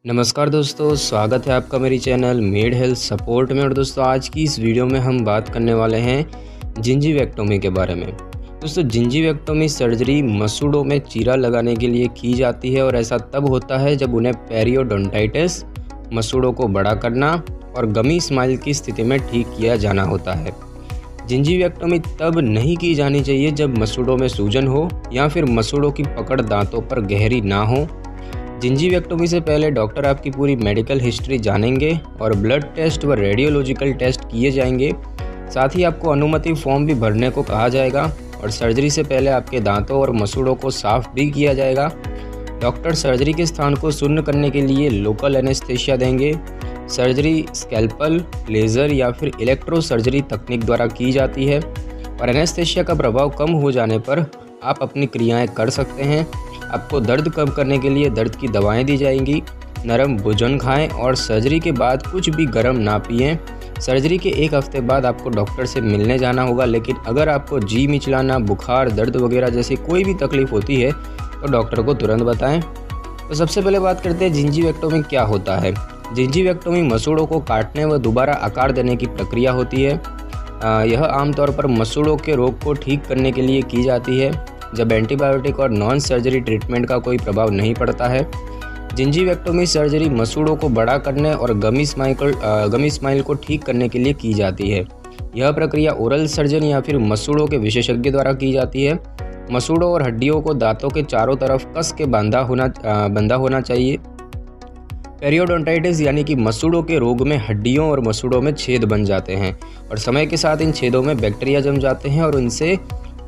नमस्कार दोस्तों, स्वागत है आपका मेरी चैनल मेड हेल्थ सपोर्ट में। और दोस्तों आज की इस वीडियो में हम बात करने वाले हैं जिंजीवेक्टोमी के बारे में। दोस्तों जिंजीवेक्टोमी सर्जरी मसूड़ों में चीरा लगाने के लिए की जाती है और ऐसा तब होता है जब उन्हें पेरियोडोंटाइटिस, मसूड़ों को बड़ा करना और गमी स्माइल की स्थिति में ठीक किया जाना होता है। जिंजीवेक्टोमी तब नहीं की जानी चाहिए जब मसूड़ों में सूजन हो या फिर मसूड़ों की पकड़ दांतों पर गहरी ना हो। जिंजीवेक्टोमी से पहले डॉक्टर आपकी पूरी मेडिकल हिस्ट्री जानेंगे और ब्लड टेस्ट व रेडियोलॉजिकल टेस्ट किए जाएंगे। साथ ही आपको अनुमति फॉर्म भी भरने को कहा जाएगा और सर्जरी से पहले आपके दांतों और मसूड़ों को साफ भी किया जाएगा। डॉक्टर सर्जरी के स्थान को शून्य करने के लिए लोकल एनेस्थेशिया देंगे। सर्जरी स्कैल्पल, लेज़र या फिर इलेक्ट्रो सर्जरी तकनीक द्वारा की जाती है और एनेस्थेशिया का प्रभाव कम हो जाने पर आप अपनी क्रियाएं कर सकते हैं। आपको दर्द कम करने के लिए दर्द की दवाएं दी जाएंगी। नरम भोजन खाएं और सर्जरी के बाद कुछ भी गर्म ना पिएं। सर्जरी के 1 हफ्ते बाद आपको डॉक्टर से मिलने जाना होगा, लेकिन अगर आपको जी मिचलाना, बुखार, दर्द वगैरह जैसी कोई भी तकलीफ़ होती है तो डॉक्टर को तुरंत बताएं। तो सबसे पहले बात करते हैं जिंजीवेक्टोमी क्या होता है। जिंजीवेक्टोमी मसूड़ों को काटने व दोबारा आकार देने की प्रक्रिया होती है। यह आमतौर पर मसूड़ों के रोग को ठीक करने के लिए की जाती है जब एंटीबायोटिक और नॉन सर्जरी ट्रीटमेंट का कोई प्रभाव नहीं पड़ता है। जिंजीवेक्टोमी सर्जरी मसूड़ों को बड़ा करने और गमी स्माइल को ठीक करने के लिए की जाती है। यह प्रक्रिया ओरल सर्जन या फिर मसूड़ों के विशेषज्ञ द्वारा की जाती है। मसूड़ों और हड्डियों को दांतों के चारों तरफ कस के बंधा होना चाहिए। पेरियोडोंटाइटिस यानी कि मसूड़ों के रोग में हड्डियों और मसूड़ों में छेद बन जाते हैं और समय के साथ इन छेदों में बैक्टीरिया जम जाते हैं और इनसे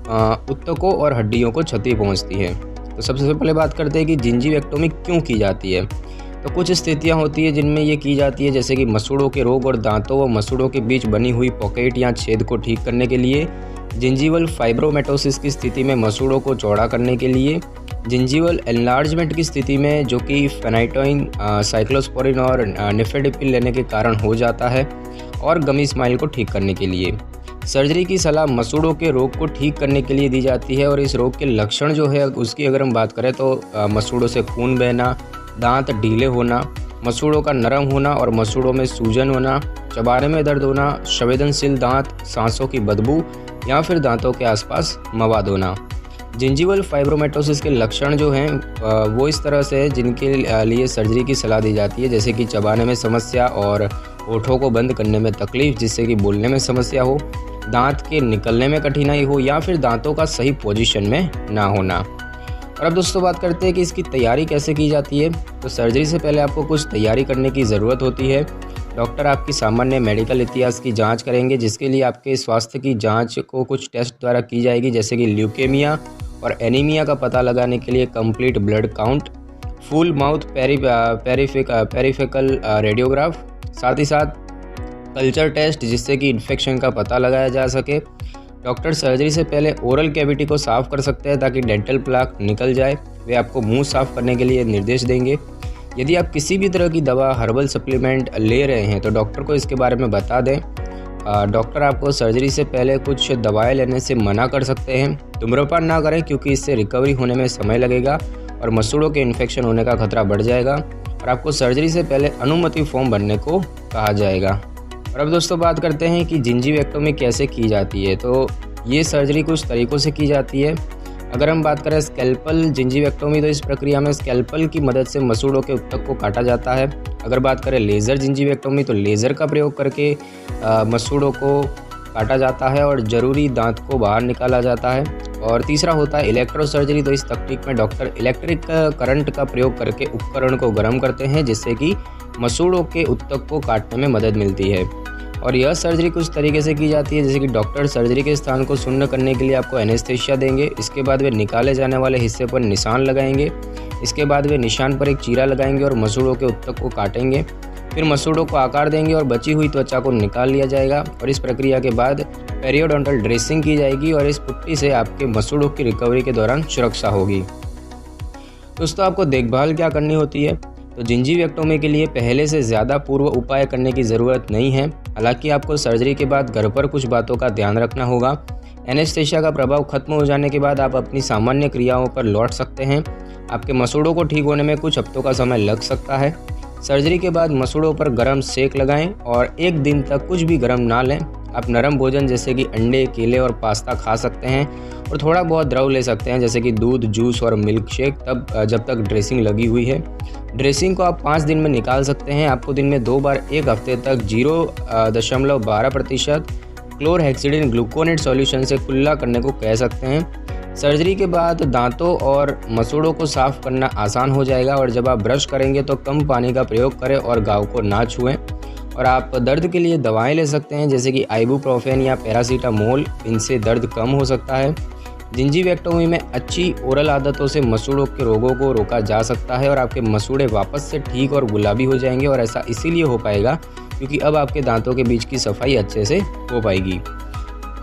ऊतकों और हड्डियों को क्षति पहुंचती है। तो सबसे पहले बात करते हैं कि जिंजीवेक्टोमी क्यों की जाती है। तो कुछ स्थितियां होती है जिनमें ये की जाती है, जैसे कि मसूड़ों के रोग और दांतों व मसूड़ों के बीच बनी हुई पॉकेट या छेद को ठीक करने के लिए, जिंजीवल फाइब्रोमेटोसिस की स्थिति में मसूड़ों को चौड़ा करने के लिए, जिंजीवल एनलार्जमेंट की स्थिति में जो कि फेनाइटोइन, साइक्लोस्पोरिन और निफेडिपिल लेने के कारण हो जाता है, और गमी स्माइल को ठीक करने के लिए। सर्जरी की सलाह मसूड़ों के रोग को ठीक करने के लिए दी जाती है और इस रोग के लक्षण जो है उसकी अगर हम बात करें तो मसूड़ों से खून बहना, दांत ढीले होना, मसूड़ों का नरम होना और मसूड़ों में सूजन होना, चबाने में दर्द होना, संवेदनशील दांत, सांसों की बदबू या फिर दांतों के आसपास मवाद होना। जिंजीवल फाइब्रोमेटोसिस के लक्षण जो हैं वो इस तरह से है जिनके लिए सर्जरी की सलाह दी जाती है, जैसे कि चबाने में समस्या और होठों को बंद करने में तकलीफ जिससे कि बोलने में समस्या हो, दांत के निकलने में कठिनाई हो या फिर दांतों का सही पोजीशन में ना होना। और अब दोस्तों बात करते हैं कि इसकी तैयारी कैसे की जाती है। तो सर्जरी से पहले आपको कुछ तैयारी करने की ज़रूरत होती है। डॉक्टर आपकी सामान्य मेडिकल इतिहास की जांच करेंगे, जिसके लिए आपके स्वास्थ्य की जांच को कुछ टेस्ट द्वारा की जाएगी, जैसे कि ल्यूकेमिया और एनीमिया का पता लगाने के लिए complete blood count, full mouth periapical radiograph, साथ ही साथ कल्चर टेस्ट जिससे कि इन्फेक्शन का पता लगाया जा सके। डॉक्टर सर्जरी से पहले ओरल कैविटी को साफ़ कर सकते हैं ताकि डेंटल प्लाक निकल जाए। वे आपको मुंह साफ़ करने के लिए निर्देश देंगे। यदि आप किसी भी तरह की दवा, हर्बल सप्लीमेंट ले रहे हैं तो डॉक्टर को इसके बारे में बता दें। डॉक्टर आपको सर्जरी से पहले कुछ दवाएं लेने से मना कर सकते हैं। धूम्रपान ना करें क्योंकि इससे रिकवरी होने में समय लगेगा और मसूड़ों के इन्फेक्शन होने का खतरा बढ़ जाएगा। और आपको सर्जरी से पहले अनुमति फॉर्म भरने को कहा जाएगा। और अब दोस्तों बात करते हैं कि जिंजीवेक्टोमी कैसे की जाती है। तो ये सर्जरी कुछ तरीक़ों से की जाती है। अगर हम बात करें स्कैल्पल जिंजीवेक्टोमी, तो इस प्रक्रिया में स्कैल्पल की मदद से मसूड़ों के ऊतक को काटा जाता है। अगर बात करें लेज़र जिंजीवेक्टोमी, तो लेज़र का प्रयोग करके मसूड़ों को काटा जाता है और ज़रूरी दांत को बाहर निकाला जाता है। और तीसरा होता है इलेक्ट्रो सर्जरी। तो इस तकनीक में डॉक्टर इलेक्ट्रिक करंट का प्रयोग करके उपकरण को गर्म करते हैं, जिससे कि मसूड़ों के ऊतक को काटने में मदद मिलती है। और यह सर्जरी कुछ तरीके से की जाती है, जैसे कि डॉक्टर सर्जरी के स्थान को शून्य करने के लिए आपको एनेस्थेशिया देंगे। इसके बाद वे निकाले जाने वाले हिस्से पर निशान लगाएंगे। इसके बाद वे निशान पर एक चीरा लगाएंगे और मसूड़ों के ऊतक को काटेंगे। फिर मसूड़ों को आकार देंगे और बची हुई त्वचा को निकाल लिया जाएगा। और इस प्रक्रिया के बाद पेरियोडोंटल ड्रेसिंग की जाएगी और इस पुट्टी से आपके मसूड़ों की रिकवरी के दौरान सुरक्षा होगी। दोस्तों आपको देखभाल क्या करनी होती है। तो जिंजीवेक्टोमी के लिए पहले से ज़्यादा पूर्व उपाय करने की ज़रूरत नहीं है। हालांकि आपको सर्जरी के बाद घर पर कुछ बातों का ध्यान रखना होगा। एनेस्थेशिया का प्रभाव खत्म हो जाने के बाद आप अपनी सामान्य क्रियाओं पर लौट सकते हैं। आपके मसूड़ों को ठीक होने में कुछ हफ्तों का समय लग सकता है। सर्जरी के बाद मसूड़ों पर गर्म सेक लगाएं और 1 दिन तक कुछ भी गर्म ना लें। आप नरम भोजन जैसे कि अंडे, केले और पास्ता खा सकते हैं और थोड़ा बहुत द्रव ले सकते हैं जैसे कि दूध, जूस और मिल्क शेक जब तक ड्रेसिंग लगी हुई है। ड्रेसिंग को आप 5 दिन में निकाल सकते हैं। आपको दिन में 2 बार 1 हफ्ते तक 0.12% क्लोरहेक्सिडिन ग्लूकोनेट सॉल्यूशन से कुल्ला करने को कह सकते हैं। सर्जरी के बाद दांतों और मसूड़ों को साफ़ करना आसान हो जाएगा और जब आप ब्रश करेंगे तो कम पानी का प्रयोग करें और घाव को ना छुएं। और आप दर्द के लिए दवाएं ले सकते हैं जैसे कि आइबुप्रोफेन या पैरासीटामोल, इनसे दर्द कम हो सकता है। जिंजीवेक्टोमी में अच्छी ओरल आदतों से मसूड़ों के रोगों को रोका जा सकता है और आपके मसूड़े वापस से ठीक और गुलाबी हो जाएंगे। और ऐसा इसीलिए हो पाएगा क्योंकि अब आपके दांतों के बीच की सफाई अच्छे से हो पाएगी।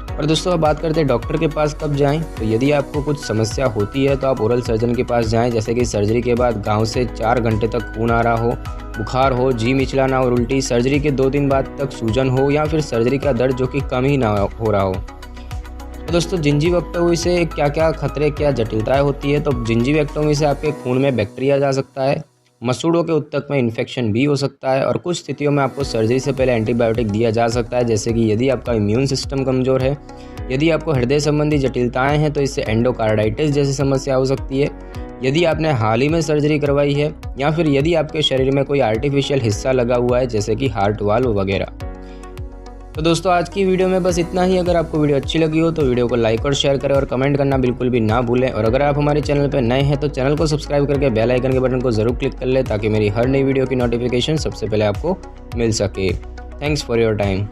और दोस्तों, अब बात करते हैं डॉक्टर के पास कब जाएं। तो यदि आपको कुछ समस्या होती है तो आप ओरल सर्जन के पास जाएं, जैसे कि सर्जरी के बाद घाव से 4 घंटे तक खून आ रहा हो, बुखार हो, जी मिचलाना और उल्टी, सर्जरी के 2 दिन बाद तक सूजन हो या फिर सर्जरी का दर्द जो कि कम ही ना हो रहा हो। तो दोस्तों, जिंजीवेक्टोमी से क्या क्या खतरे, क्या जटिलताएं होती है। तो जिंजीवेक्टोमी से आपके खून में बैक्टीरिया जा सकता है, मसूड़ों के उत्तक में इन्फेक्शन भी हो सकता है और कुछ स्थितियों में आपको सर्जरी से पहले एंटीबायोटिक दिया जा सकता है, जैसे कि यदि आपका इम्यून सिस्टम कमज़ोर है। यदि आपको हृदय संबंधी जटिलताएं हैं तो इससे एंडोकार्डाइटिस जैसी समस्या हो सकती है। यदि आपने हाल ही में सर्जरी करवाई है या फिर यदि आपके शरीर में कोई आर्टिफिशियल हिस्सा लगा हुआ है जैसे कि हार्ट वाल्व वगैरह। तो दोस्तों, आज की वीडियो में बस इतना ही। अगर आपको वीडियो अच्छी लगी हो तो वीडियो को लाइक और शेयर करें और कमेंट करना बिल्कुल भी ना भूलें। और अगर आप हमारे चैनल पर नए हैं तो चैनल को सब्सक्राइब करके बेल आइकन के बटन को ज़रूर क्लिक कर लें ताकि मेरी हर नई वीडियो की नोटिफिकेशन सबसे पहले आपको मिल सके। Thanks for your time.